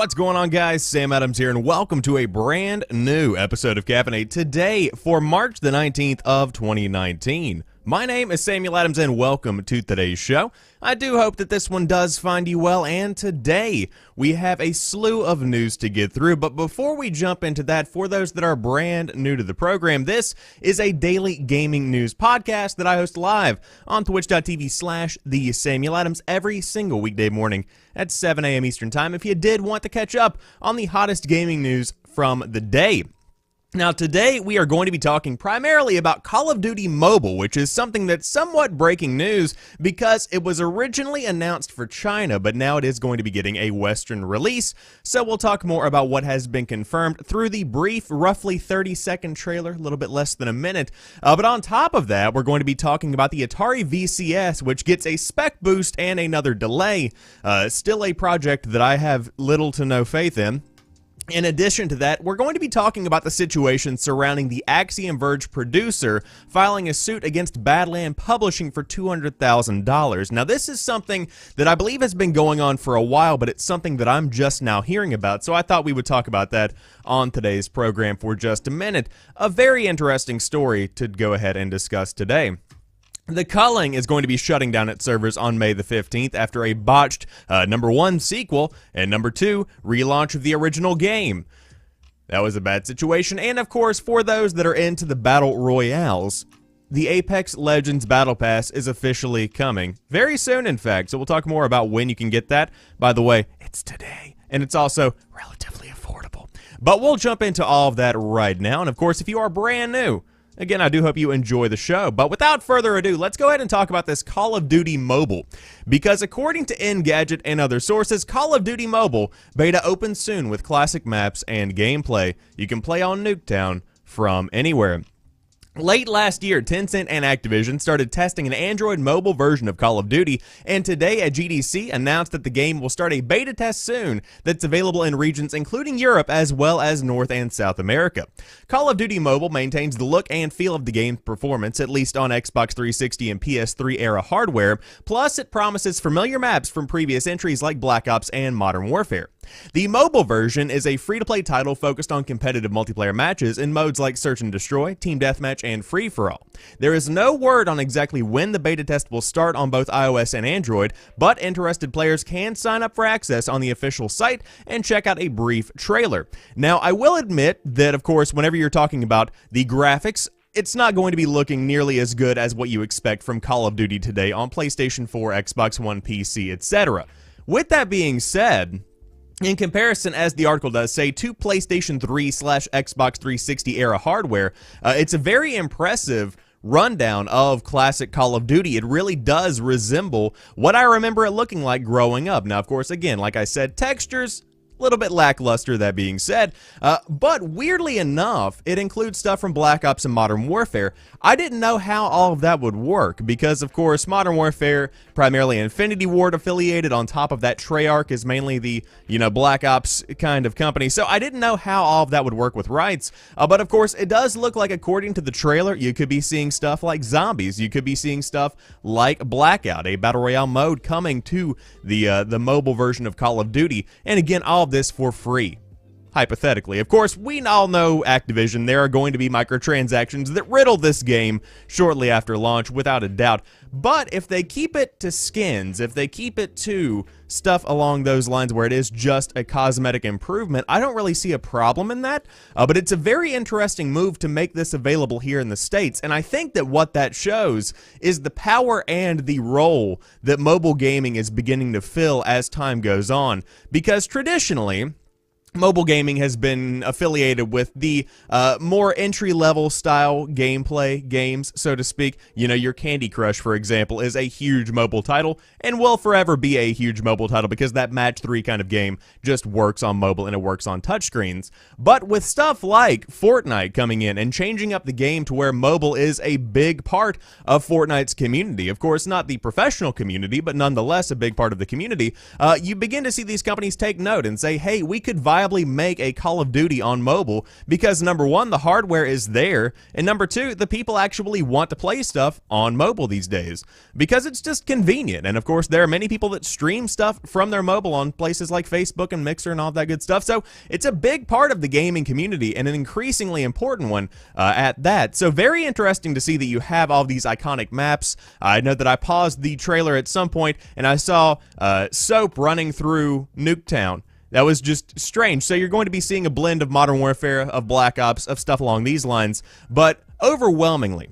What's going on, guys? Sam Adams here, and welcome to a brand new episode of Caffeinate today for March the 19th of 2019. My name is Samuel Adams, and welcome to today's show. I do hope that this one does find you well, and today we have a slew of news to get through. But before we jump into that, for those that are brand new to the program, this is a daily gaming news podcast that I host live on twitch.tv/The Samuel Adams every single weekday morning at 7 a.m. Eastern Time if you did want to catch up on the hottest gaming news from the day. Now, today we are going to be talking primarily about Call of Duty Mobile, which is something that's somewhat breaking news because it was originally announced for China, but now it is going to be getting a Western release. So we'll talk more about what has been confirmed through the brief, roughly 30-second trailer, a little bit less than a minute. But on top of that, we're going to be talking about the Atari VCS, which gets a spec boost and another delay. Still a project that I have little to no faith in. In addition to that, we're going to be talking about the situation surrounding the Axiom Verge producer filing a suit against BadLand Publishing for $200,000. Now, this is something that I believe has been going on for a while, but it's something that I'm just now hearing about, so I thought we would talk about that on today's program for just a minute. A very interesting story to go ahead and discuss today. The Culling is going to be shutting down its servers on May the 15th after a botched number 1 sequel and number 2 relaunch of the original game. That was a bad situation, and of course, for those that are into the battle royales, the Apex Legends Battle Pass is officially coming. Very soon, in fact, so we'll talk more about when you can get that. By the way, it's today, and it's also relatively affordable. But we'll jump into all of that right now, and of course, if you are brand new, again, I do hope you enjoy the show, but without further ado, let's go ahead and talk about this Call of Duty Mobile. Because according to Engadget and other sources, Call of Duty Mobile beta opens soon with classic maps and gameplay. You can play on Nuketown from anywhere. Late last year, Tencent and Activision started testing an Android mobile version of Call of Duty, and today at GDC announced that the game will start a beta test soon that's available in regions including Europe as well as North and South America. Call of Duty Mobile maintains the look and feel of the game's performance, at least on Xbox 360 and PS3 era hardware, plus it promises familiar maps from previous entries like Black Ops and Modern Warfare. The mobile version is a free-to-play title focused on competitive multiplayer matches in modes like Search and Destroy, Team Deathmatch, and Free-for-All. There is no word on exactly when the beta test will start on both iOS and Android, but interested players can sign up for access on the official site and check out a brief trailer. Now, I will admit that, of course, whenever you're talking about the graphics, it's not going to be looking nearly as good as what you expect from Call of Duty today on PlayStation 4, Xbox One, PC, etc. With that being said, in comparison, as the article does say, to PlayStation 3/Xbox 360 era hardware, it's a very impressive rundown of classic Call of Duty. It really does resemble what I remember it looking like growing up. Now, of course, again, like I said, textures a little bit lackluster, that being said, but weirdly enough, it includes stuff from Black Ops and Modern Warfare. I didn't know how all of that would work because, of course, Modern Warfare, primarily Infinity Ward affiliated. On top of that, Treyarch is mainly the, Black Ops kind of company. So I didn't know how all of that would work with rights. But of course, it does look like, according to the trailer, you could be seeing stuff like zombies. You could be seeing stuff like Blackout, a battle royale mode coming to the mobile version of Call of Duty. And again, all of this for free. Hypothetically. Of course, we all know Activision. There are going to be microtransactions that riddle this game shortly after launch, without a doubt. But if they keep it to skins, if they keep it to stuff along those lines where it is just a cosmetic improvement, I don't really see a problem in that. But it's a very interesting move to make this available here in the States. And I think that what that shows is the power and the role that mobile gaming is beginning to fill as time goes on. Because traditionally, mobile gaming has been affiliated with the more entry-level style gameplay games, so to speak. Your Candy Crush, for example, is a huge mobile title and will forever be a huge mobile title because that Match 3 kind of game just works on mobile and it works on touchscreens. But with stuff like Fortnite coming in and changing up the game to where mobile is a big part of Fortnite's community, of course, not the professional community, but nonetheless a big part of the community, you begin to see these companies take note and say, hey, we could vibe reliably make a Call of Duty on mobile because, number one, the hardware is there, and number two, the people actually want to play stuff on mobile these days because it's just convenient. And of course, there are many people that stream stuff from their mobile on places like Facebook and Mixer and all that good stuff. So it's a big part of the gaming community and an increasingly important one at that. So very interesting to see that you have all these iconic maps. I know that I paused the trailer at some point and I saw Soap running through Nuketown. That was just strange. So you're going to be seeing a blend of Modern Warfare, of Black Ops, of stuff along these lines. But overwhelmingly,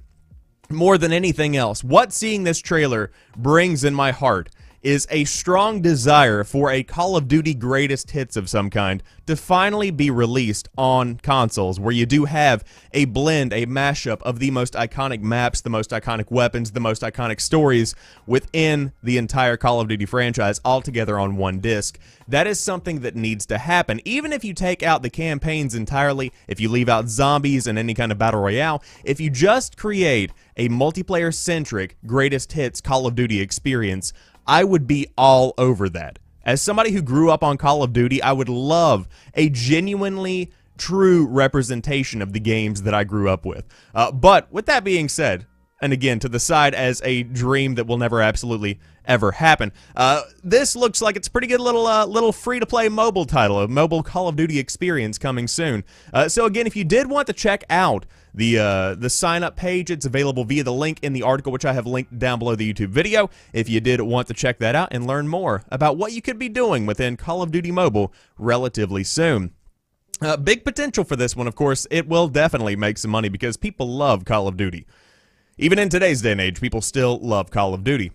more than anything else, what seeing this trailer brings in my heart is a strong desire for a Call of Duty greatest hits of some kind to finally be released on consoles, where you do have a blend, a mashup of the most iconic maps, the most iconic weapons, the most iconic stories within the entire Call of Duty franchise all together on one disc. That is something that needs to happen. Even if you take out the campaigns entirely, if you leave out zombies and any kind of battle royale, if you just create a multiplayer-centric greatest hits Call of Duty experience, I would be all over that. As somebody who grew up on Call of Duty, I would love a genuinely true representation of the games that I grew up with. But with that being said, and again, to the side as a dream that will never absolutely ever happen, this looks like it's a pretty good little free-to-play mobile title, a mobile Call of Duty experience coming soon. So again, if you did want to check out the sign-up page, it's available via the link in the article, which I have linked down below the YouTube video. If you did want to check that out and learn more about what you could be doing within Call of Duty Mobile relatively soon. Big potential for this one, of course. It will definitely make some money because people love Call of Duty. Even in today's day and age, people still love Call of Duty.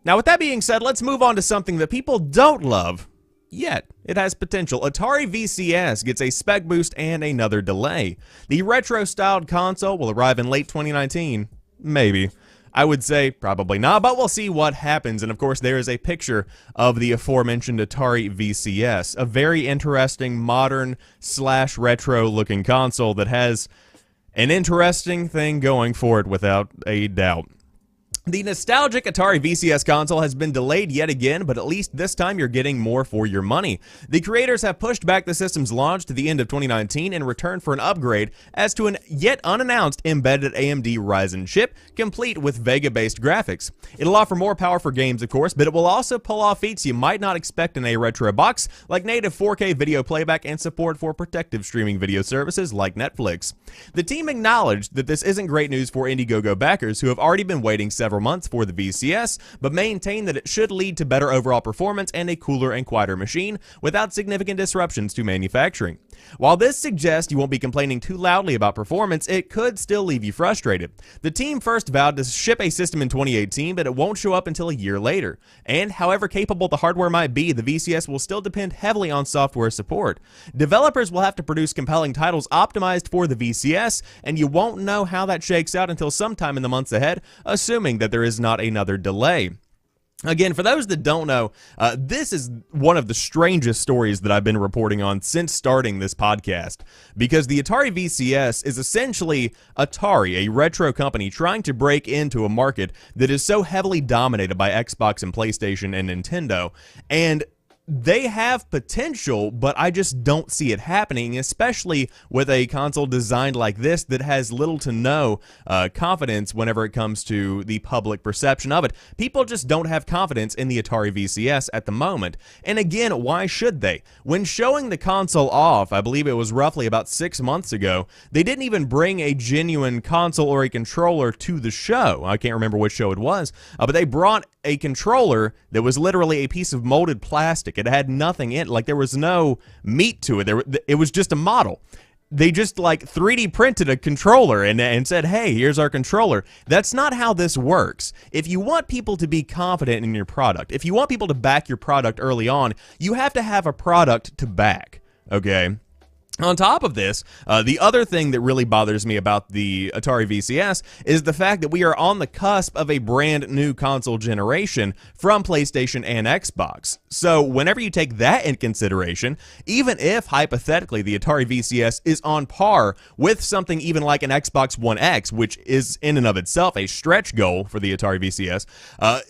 Now, with that being said, let's move on to something that people don't love yet. It has potential. Atari VCS gets a spec boost and another delay. The retro-styled console will arrive in late 2019. Maybe. I would say probably not, but we'll see what happens. And of course, there is a picture of the aforementioned Atari VCS, a very interesting modern/retro-looking console that has an interesting thing going for it without a doubt. The nostalgic Atari VCS console has been delayed yet again, but at least this time you're getting more for your money. The creators have pushed back the system's launch to the end of 2019 in return for an upgrade as to an yet unannounced embedded AMD Ryzen chip, complete with Vega-based graphics. It'll offer more power for games, of course, but it will also pull off feats you might not expect in a retro box, like native 4K video playback and support for protective streaming video services like Netflix. The team acknowledged that this isn't great news for Indiegogo backers who have already been waiting several months for the VCS, but maintain that it should lead to better overall performance and a cooler and quieter machine without significant disruptions to manufacturing. While this suggests you won't be complaining too loudly about performance, it could still leave you frustrated. The team first vowed to ship a system in 2018, but it won't show up until a year later. And however capable the hardware might be, the VCS will still depend heavily on software support. Developers will have to produce compelling titles optimized for the VCS, and you won't know how that shakes out until sometime in the months ahead, assuming that there is not another delay. Again, for those that don't know, this is one of the strangest stories that I've been reporting on since starting this podcast, because the Atari VCS is essentially Atari, a retro company trying to break into a market that is so heavily dominated by Xbox and PlayStation and Nintendo, and they have potential, but I just don't see it happening, especially with a console designed like this that has little to no confidence whenever it comes to the public perception of it. People just don't have confidence in the Atari VCS at the moment. And again, why should they? When showing the console off, I believe it was roughly about 6 months ago, they didn't even bring a genuine console or a controller to the show. I can't remember which show it was, but they brought a controller that was literally a piece of molded plastic. It had nothing in it. Like, there was no meat to it. It was just a model. They just, like, 3D printed a controller and said, hey, here's our controller. That's not how this works. If you want people to be confident in your product, if you want people to back your product early on, you have to have a product to back, okay? On top of this, the other thing that really bothers me about the Atari VCS is the fact that we are on the cusp of a brand new console generation from PlayStation and Xbox. So whenever you take that in consideration, even if hypothetically the Atari VCS is on par with something even like an Xbox One X, which is in and of itself a stretch goal for the Atari VCS,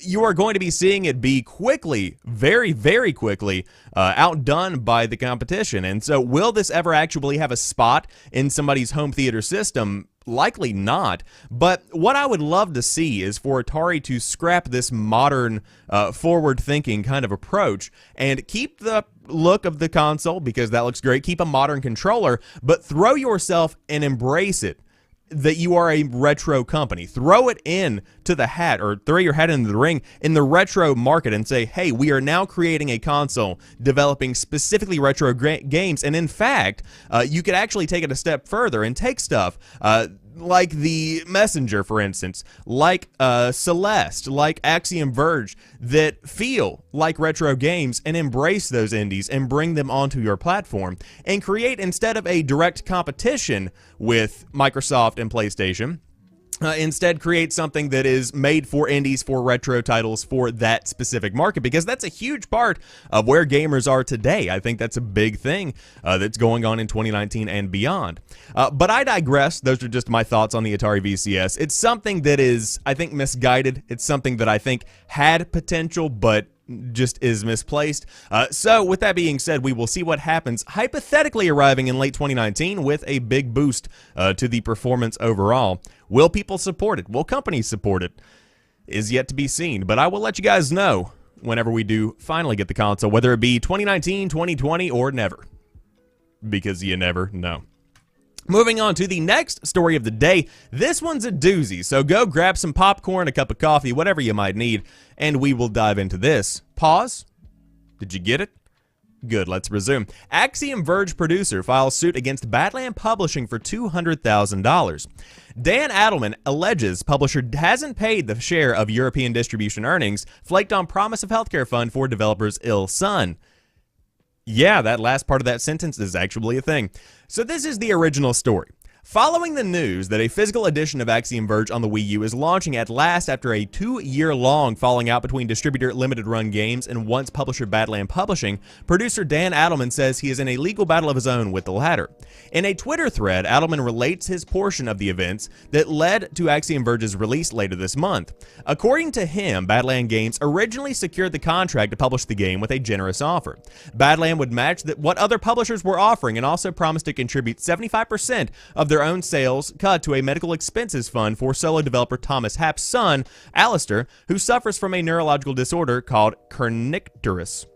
you are going to be seeing it be quickly, very, very quickly, outdone by the competition. And so will this ever actually have a spot in somebody's home theater system? Likely not, but what I would love to see is for Atari to scrap this modern, forward-thinking kind of approach and keep the look of the console, because that looks great, keep a modern controller, but throw yourself and embrace it, that you are a retro company. Throw it in to the hat, or throw your hat into the ring in the retro market and say, hey, we are now creating a console developing specifically retro games. And in fact, you could actually take it a step further and take stuff like the Messenger, for instance, like Celeste, like Axiom Verge, that feel like retro games, and embrace those indies and bring them onto your platform and create, instead of a direct competition with Microsoft and PlayStation, instead create something that is made for indies, for retro titles, for that specific market, because that's a huge part of where gamers are today. I think that's a big thing that's going on in 2019 and beyond. But I digress. Those are just my thoughts on the Atari VCS. It's something that is, I think, misguided. It's something that I think had potential, but just is misplaced. So with that being said, we will see what happens, hypothetically arriving in late 2019 with a big boost to the performance overall. Will people support it? Will companies support it? Is yet to be seen, but I will let you guys know whenever we do finally get the console, whether it be 2019, 2020, or never, because you never know. Moving on to the next story of the day. This one's a doozy, so go grab some popcorn, a cup of coffee, whatever you might need, and we will dive into this. Pause. Did you get it? Good, let's resume. Axiom Verge producer files suit against BadLand Publishing for $200,000. Dan Adelman alleges publisher hasn't paid the share of European distribution earnings, flaked on promise of healthcare fund for developer's ill son. Yeah, that last part of that sentence is actually a thing. So this is the original story. Following the news that a physical edition of Axiom Verge on the Wii U is launching at last after a 2-year-long falling out between distributor Limited Run Games and once publisher BadLand Publishing, producer Dan Adelman says he is in a legal battle of his own with the latter. In a Twitter thread, Adelman relates his portion of the events that led to Axiom Verge's release later this month. According to him, BadLand Games originally secured the contract to publish the game with a generous offer. BadLand would match what other publishers were offering and also promised to contribute 75% of their own sales cut to a medical expenses fund for solo developer Thomas Happ's son, Alistair, who suffers from a neurological disorder called kernicterus.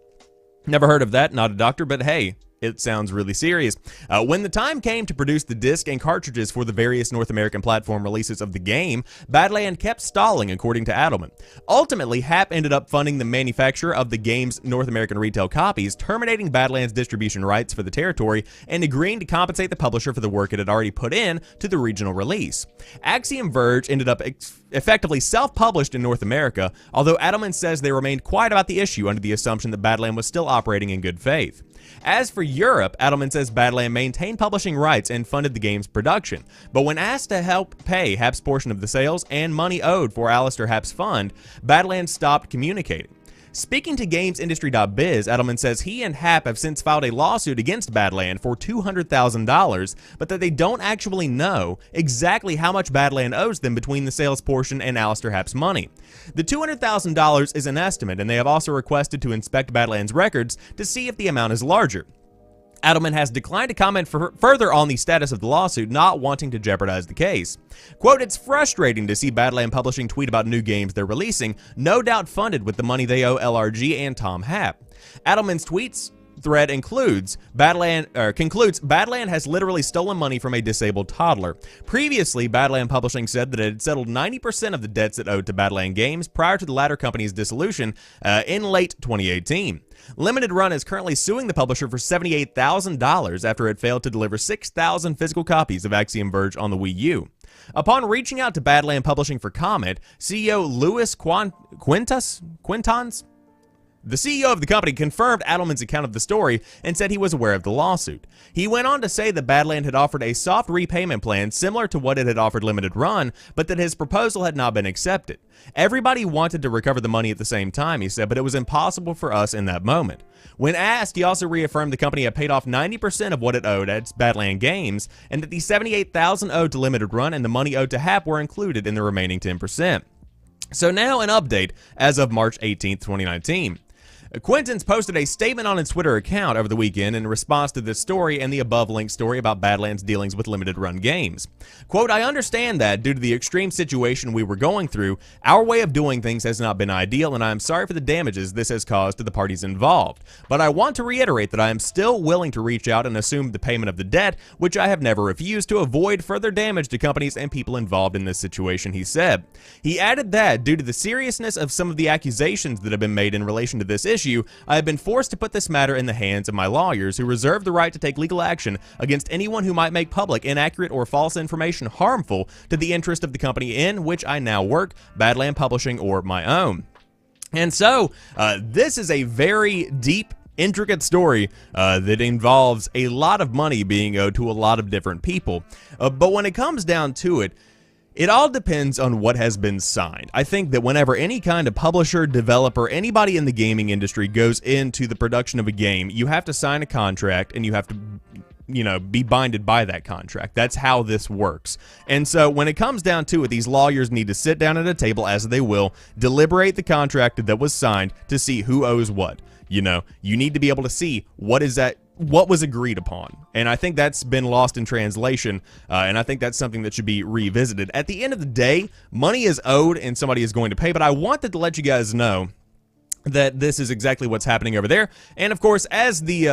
Never heard of that, not a doctor, but hey, it sounds really serious. When the time came to produce the disc and cartridges for the various North American platform releases of the game, BadLand kept stalling, according to Adelman. Ultimately, Happ ended up funding the manufacture of the game's North American retail copies, terminating BadLand's distribution rights for the territory, and agreeing to compensate the publisher for the work it had already put in to the regional release. Axiom Verge ended up effectively self-published in North America, although Adelman says they remained quiet about the issue under the assumption that BadLand was still operating in good faith. As for Europe, Adelman says BadLand maintained publishing rights and funded the game's production, but when asked to help pay Happ's portion of the sales and money owed for Alistair Happ's fund, BadLand stopped communicating. Speaking to GamesIndustry.biz, Adelman says he and Happ have since filed a lawsuit against BadLand for $200,000, but that they don't actually know exactly how much BadLand owes them between the sales portion and Alistair Happ's money. The $200,000 is an estimate, and they have also requested to inspect BadLand's records to see if the amount is larger. Adelman has declined to comment further on the status of the lawsuit, not wanting to jeopardize the case. Quote, "It's frustrating to see BadLand Publishing tweet about new games they're releasing, no doubt funded with the money they owe LRG and Tom Happ." Adelman's tweets thread concludes BadLand has literally stolen money from a disabled toddler. Previously, BadLand Publishing said that it had settled 90% of the debts it owed to BadLand Games prior to the latter company's dissolution in late 2018. Limited Run is currently suing the publisher for $78,000 after it failed to deliver 6,000 physical copies of Axiom Verge on the Wii U. Upon reaching out to BadLand Publishing for comment, CEO Louis Quintans The CEO of the company confirmed Adelman's account of the story and said he was aware of the lawsuit. He went on to say that BadLand had offered a soft repayment plan similar to what it had offered Limited Run, but that his proposal had not been accepted. Everybody wanted to recover the money at the same time, he said, but it was impossible for us in that moment. When asked, he also reaffirmed the company had paid off 90% of what it owed at BadLand Games, and that the $78,000 owed to Limited Run and the money owed to Hap were included in the remaining 10%. So now an update as of March 18th, 2019. Quentin's posted a statement on his Twitter account over the weekend in response to this story and the above-linked story about BadLand's dealings with Limited Run Games. Quote, I understand that, due to the extreme situation we were going through, our way of doing things has not been ideal, and I am sorry for the damages this has caused to the parties involved. But I want to reiterate that I am still willing to reach out and assume the payment of the debt, which I have never refused, to avoid further damage to companies and people involved in this situation, he said. He added that, due to the seriousness of some of the accusations that have been made in relation to this issue, I have been forced to put this matter in the hands of my lawyers, who reserve the right to take legal action against anyone who might make public inaccurate or false information harmful to the interest of the company in which I now work, BadLand Publishing, or my own. And so, this is a very deep, intricate story that involves a lot of money being owed to a lot of different people. But when it comes down to it, it all depends on what has been signed. I think that whenever any kind of publisher, developer, anybody in the gaming industry goes into the production of a game, you have to sign a contract and you have to, be binded by that contract. That's how this works. And so when it comes down to it, these lawyers need to sit down at a table, as they will, deliberate the contract that was signed to see who owes what. You need to be able to see what was agreed upon. And I think that's been lost in translation, and I think that's something that should be revisited. At the end of the day, money is owed and somebody is going to pay, but I wanted to let you guys know that this is exactly what's happening over there. And of course, as the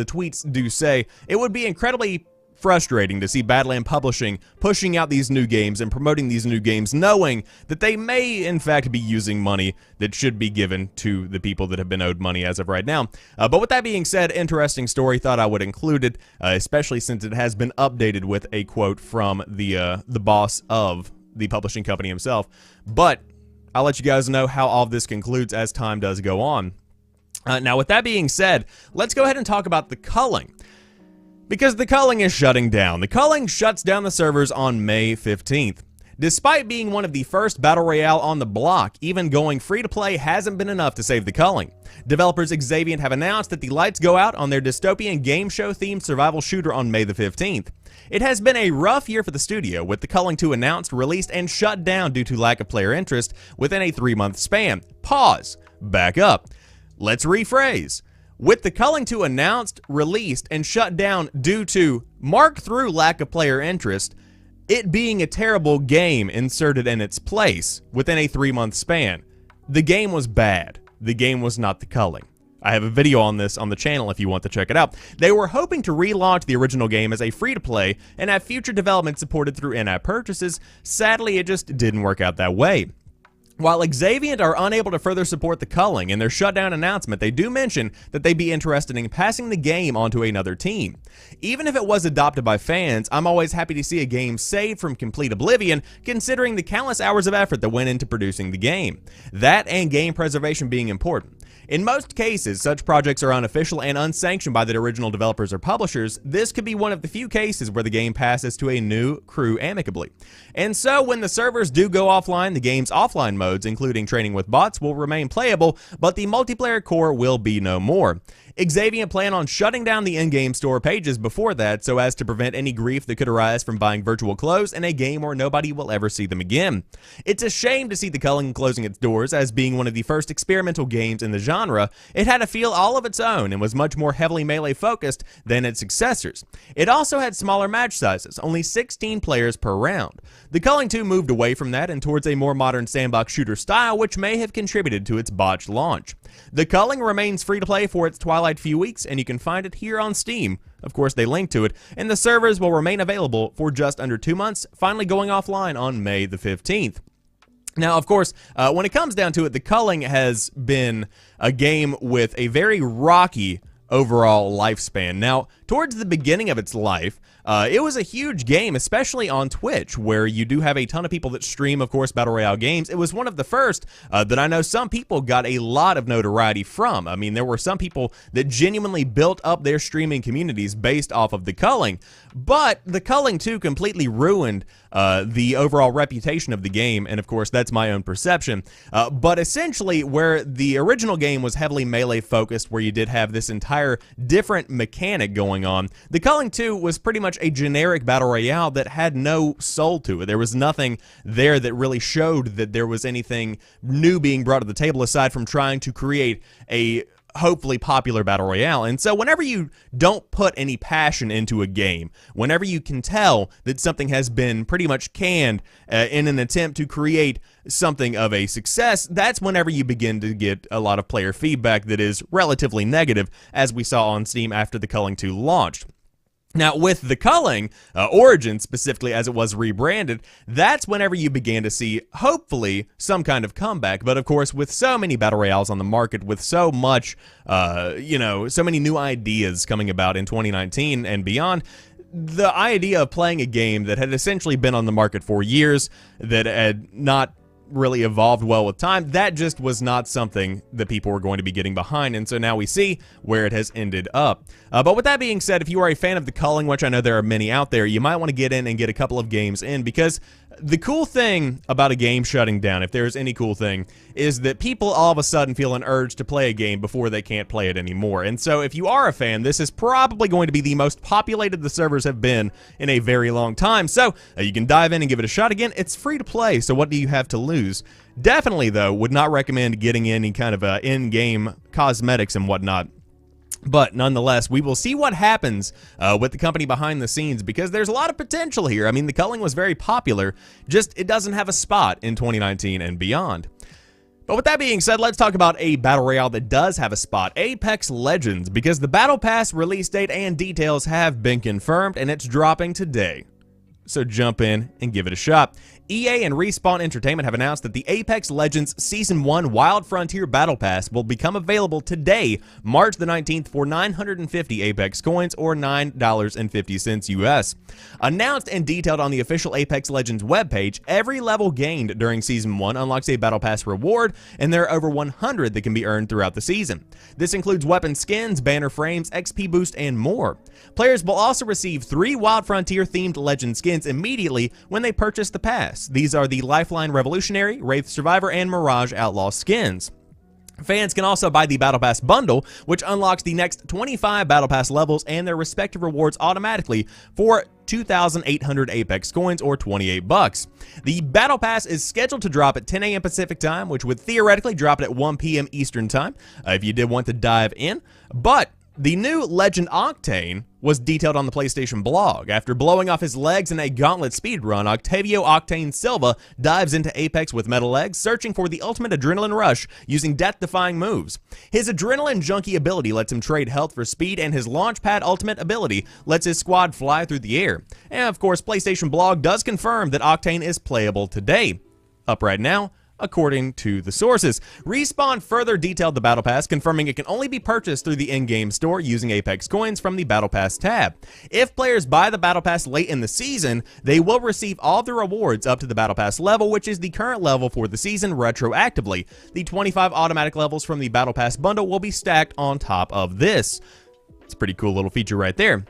tweets do say, it would be incredibly frustrating to see BadLand Publishing pushing out these new games and promoting these new games, knowing that they may in fact be using money that should be given to the people that have been owed money as of right now. But with that being said, interesting story, thought I would include it, especially since it has been updated with a quote from the boss of the publishing company himself. But I'll let you guys know how all of this concludes as time does go on. Now, with that being said, let's go ahead and talk about the culling, because the culling is shutting down. The culling shuts down the servers on May 15th. Despite being one of the first Battle Royale on the block, even going free-to-play hasn't been enough to save the culling. Developers Axiom have announced that the lights go out on their dystopian game show-themed survival shooter on May the 15th. It has been a rough year for the studio, with the Culling 2 announced, released, and shut down due to lack of player interest within a 3-month span. Pause. Back up. Let's rephrase. With the Culling 2 announced, released, and shut down due to mark-through lack of player interest, it being a terrible game inserted in its place within a 3-month span. The game was bad. The game was not the culling. I have a video on this on the channel if you want to check it out. They were hoping to relaunch the original game as a free-to-play and have future development supported through in-app purchases. Sadly, it just didn't work out that way. While Axiom are unable to further support the culling in their shutdown announcement, they do mention that they'd be interested in passing the game onto another team. Even if it was adopted by fans, I'm always happy to see a game saved from complete oblivion, considering the countless hours of effort that went into producing the game. That and game preservation being important. In most cases, such projects are unofficial and unsanctioned by the original developers or publishers. This could be one of the few cases where the game passes to a new crew amicably. And so, when the servers do go offline, the game's offline modes, including training with bots, will remain playable, but the multiplayer core will be no more. Axiom plan on shutting down the in-game store pages before that, so as to prevent any grief that could arise from buying virtual clothes in a game where nobody will ever see them again. It's a shame to see the Culling closing its doors, as being one of the first experimental games in the genre. It had a feel all of its own and was much more heavily melee focused than its successors. It also had smaller match sizes, only 16 players per round. The Culling 2 moved away from that and towards a more modern sandbox shooter style, which may have contributed to its botched launch. The Culling remains free to play for its twilight few weeks, and you can find it here on Steam. Of course, they link to it, and the servers will remain available for just under 2 months, finally going offline on May the 15th. Now, of course, when it comes down to it, the Culling has been a game with a very rocky overall lifespan. Now, towards the beginning of its life, it was a huge game, especially on Twitch, where you do have a ton of people that stream, of course, Battle Royale games. It was one of the first that I know some people got a lot of notoriety from. I mean, there were some people that genuinely built up their streaming communities based off of the culling, but the culling, too, completely ruined the overall reputation of the game, and of course, that's my own perception. But essentially, where the original game was heavily melee-focused, where you did have this entire different mechanic going on, the Culling 2 was pretty much a generic battle royale that had no soul to it. There was nothing there that really showed that there was anything new being brought to the table aside from trying to create a hopefully popular battle royale. And so whenever you don't put any passion into a game, whenever you can tell that something has been pretty much canned in an attempt to create something of a success, that's whenever you begin to get a lot of player feedback that is relatively negative, as we saw on Steam after the Culling 2 launched. Now, with the Culling Origins, specifically as it was rebranded, that's whenever you began to see, hopefully, some kind of comeback. But, of course, with so many Battle Royales on the market, with so much, so many new ideas coming about in 2019 and beyond, the idea of playing a game that had essentially been on the market for years, that had not really evolved well with time, that just was not something that people were going to be getting behind, and so now we see where it has ended up. But with that being said, if you are a fan of the Culling, which I know there are many out there, you might want to get in and get a couple of games in, because the cool thing about a game shutting down, if there's any cool thing, is that people all of a sudden feel an urge to play a game before they can't play it anymore. And so if you are a fan, this is probably going to be the most populated the servers have been in a very long time. So you can dive in and give it a shot. Again, it's free to play, so what do you have to lose? Definitely, though, would not recommend getting any kind of in-game cosmetics and whatnot. But nonetheless, we will see what happens with the company behind the scenes, because there's a lot of potential here. I mean, the Culling was very popular, just it doesn't have a spot in 2019 and beyond. But with that being said, let's talk about a Battle Royale that does have a spot, Apex Legends, because the Battle Pass release date and details have been confirmed, and it's dropping today. So jump in and give it a shot. EA and Respawn Entertainment have announced that the Apex Legends Season 1 Wild Frontier Battle Pass will become available today, March the 19th, for 950 Apex coins, or $9.50 US. Announced and detailed on the official Apex Legends webpage, every level gained during Season 1 unlocks a Battle Pass reward, and there are over 100 that can be earned throughout the season. This includes weapon skins, banner frames, XP boost, and more. Players will also receive 3 Wild Frontier themed Legend skins immediately when they purchase the pass. These are the Lifeline Revolutionary, Wraith Survivor, and Mirage Outlaw skins. Fans can also buy the Battle Pass bundle, which unlocks the next 25 Battle Pass levels and their respective rewards automatically for 2,800 Apex coins, or 28 bucks. The Battle Pass is scheduled to drop at 10 a.m. Pacific time, which would theoretically drop it at 1 p.m. Eastern time if you did want to dive in. But the new Legend Octane was detailed on the PlayStation blog. After blowing off his legs in a gauntlet speedrun, Octavio Octane Silva dives into Apex with metal legs, searching for the ultimate adrenaline rush using death-defying moves. His adrenaline junkie ability lets him trade health for speed, and his launchpad ultimate ability lets his squad fly through the air. And of course, PlayStation blog does confirm that Octane is playable today. Up right now, according to the sources. Respawn further detailed the Battle Pass, confirming it can only be purchased through the in-game store using Apex coins from the Battle Pass tab. If players buy the Battle Pass late in the season, they will receive all the rewards up to the Battle Pass level, which is the current level for the season, retroactively. The 25 automatic levels from the Battle Pass bundle will be stacked on top of this. It's a pretty cool little feature right there.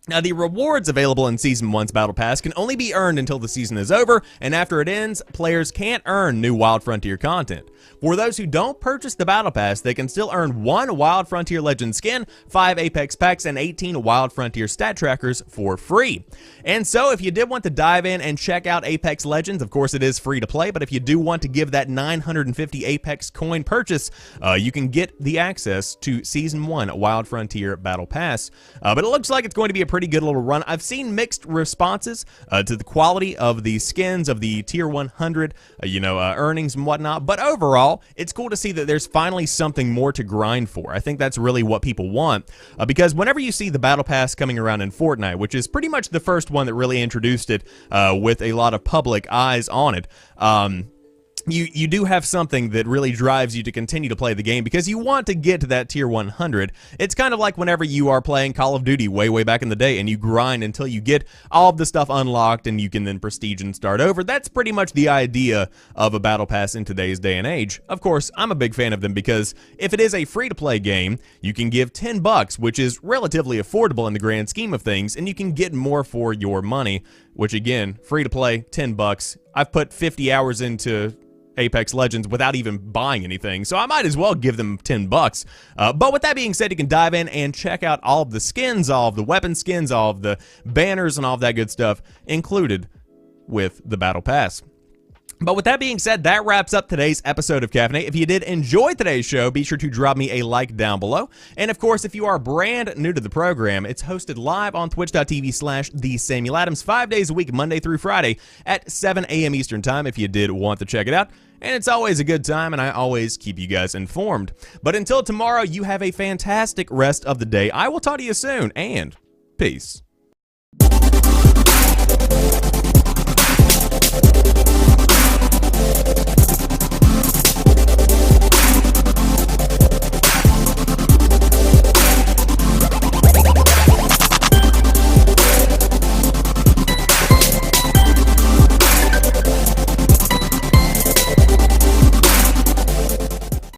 Now, the rewards available in Season 1's Battle Pass can only be earned until the season is over, and after it ends, players can't earn new Wild Frontier content. For those who don't purchase the Battle Pass, they can still earn 1 Wild Frontier Legend skin, 5 Apex packs, and 18 Wild Frontier stat trackers for free. And so, if you did want to dive in and check out Apex Legends, of course it is free to play, but if you do want to give that 950 Apex coin purchase, you can get the access to Season 1 Wild Frontier Battle Pass. But it looks like it's going to be a pretty good little run. I've seen mixed responses to the quality of the skins, of the Tier 100, earnings and whatnot, but overall, it's cool to see that there's finally something more to grind for. I think that's really what people want, because whenever you see the Battle Pass coming around in Fortnite, which is pretty much the first one that really introduced it with a lot of public eyes on it, you do have something that really drives you to continue to play the game because you want to get to that tier 100. It's kind of like whenever you are playing Call of Duty way back in the day and you grind until you get all of the stuff unlocked and you can then prestige and start over. That's pretty much the idea of a battle pass in today's day and age. Of course, I'm a big fan of them because if it is a free-to-play game, you can give $10, which is relatively affordable in the grand scheme of things, and you can get more for your money, which again, free-to-play, $10. I've put 50 hours into Apex Legends without even buying anything, so I might as well give them $10. But with that being said, you can dive in and check out all of the skins, all of the weapon skins, all of the banners, and all of that good stuff included with the Battle Pass. But with that being said, that wraps up today's episode of Caffeinate. If you did enjoy today's show, be sure to drop me a like down below. And of course, if you are brand new to the program, it's hosted live on twitch.tv/TheSamuelAdams 5 days a week, Monday through Friday at 7 a.m. Eastern Time if you did want to check it out. And it's always a good time, and I always keep you guys informed. But until tomorrow, you have a fantastic rest of the day. I will talk to you soon, and peace.